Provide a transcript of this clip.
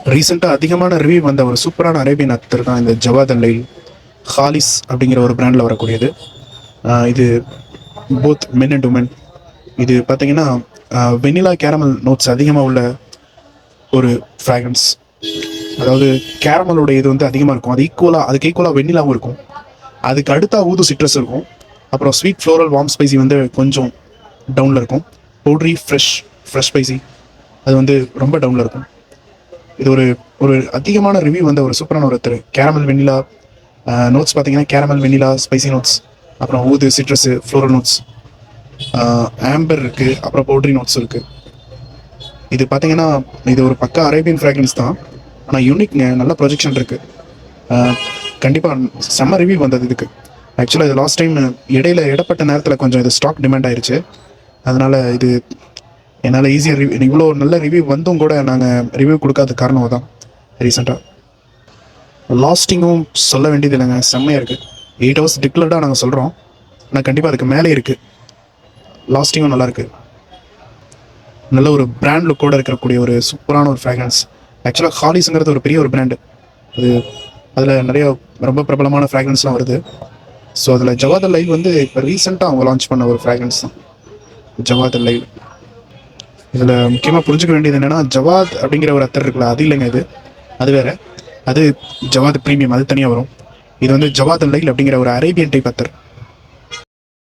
ரீசெண்டாக அதிகமான ரிவ்யூ வந்த ஒரு சூப்பரான அரேபியன் அத்தர் தான் இந்த ஜவாத் அல் லைல் ஹாலிஸ் அப்படிங்கிற ஒரு பிராண்டில் வரக்கூடியது. இது போத் மென் அண்ட் உமன். இது பார்த்தீங்கன்னா வெனிலா கேரமல் நோட்ஸ் அதிகமாக உள்ள ஒரு ஃப்ராக்ரன்ஸ். அதாவது கேரமலோட இது வந்து அதிகமாக இருக்கும், அதுக்கு ஈக்குவலாக வெண்ணிலாவும் இருக்கும். அதுக்கு அடுத்தா ஊது சிட்ரஸ் இருக்கும். அப்புறம் ஸ்வீட் ஃப்ளோரல் வார்ம் ஸ்பைசி வந்து கொஞ்சம் டவுனில் இருக்கும். பவுட்ரி ஃப்ரெஷ் ஸ்பைசி அது வந்து ரொம்ப டவுனில் இருக்கும். இது ஒரு ஒரு அதிகமான ரிவ்யூ வந்த ஒரு சூப்பரான ஒருத்தர். கேரமல் வெண்ணிலா நோட்ஸ் பார்த்தீங்கன்னா கேரமல் வெண்ணிலா ஸ்பைசி நோட்ஸ், அப்புறம் ஊது சிட்ரஸு ஃப்ளோரல் நோட்ஸ், ஆம்பர் இருக்குது, அப்புறம் பவுட்ரி நோட்ஸ் இருக்குது. இது பார்த்தீங்கன்னா இது ஒரு பக்கா அரேபியன் ஃப்ராக்ரன்ஸ் தான், ஆனால் யூனிக், நல்ல ப்ரொஜெக்ஷன் இருக்குது. கண்டிப்பாக செம்ம ரிவ்யூ வந்தது இதுக்கு. ஆக்சுவலாக இது லாஸ்ட் டைம் இடையில இடப்பட்ட நேரத்தில் கொஞ்சம் இது ஸ்டாக் டிமாண்ட் ஆயிடுச்சு. அதனால் இது என்னால் ஈஸியாக இவ்வளோ நல்ல ரிவ்யூ வந்தும் கூட நாங்கள் ரிவ்யூ கொடுக்காத காரணம் தான். ரீசெண்டாக லாஸ்டிங்கும் சொல்ல வேண்டியது இல்லைங்க, செம்மையாக இருக்குது. 8 hours டிக்ளர்டாக நாங்கள் சொல்கிறோம், ஆனால் கண்டிப்பாக அதுக்கு மேலே இருக்குது. லாஸ்டிங்கும் நல்லாயிருக்கு. நல்ல ஒரு பிராண்ட் லுக்கோடு இருக்கக்கூடிய ஒரு சூப்பரான ஒரு ஃப்ராக்ரன்ஸ். ஆக்சுவலாக ஹாலிஸுங்கிறது ஒரு பெரிய ஒரு பிராண்டு. அதில் நிறைய ரொம்ப பிரபலமான ஃப்ராக்ரன்ஸ்லாம் வருது. ஸோ அதில் ஜவாத் அல் லைல் வந்து இப்போ ரீசெண்டாக அவங்க லான்ச் பண்ண ஒரு ஃப்ராக்ரன்ஸ் தான் ஜவாத் அல் லைல். இதில் முக்கியமாக புரிஞ்சுக்க வேண்டியது என்னென்னா, ஜவாத் அப்படிங்கிற ஒரு அத்தர் இருக்குல்ல, அது இல்லைங்க, அது வேறு. அது ஜவாத் ப்ரீமியம், அது தனியாக வரும். இது வந்து ஜவாத் அல் லைல் அப்படிங்கிற ஒரு அரேபியன் டைப் அத்தர்.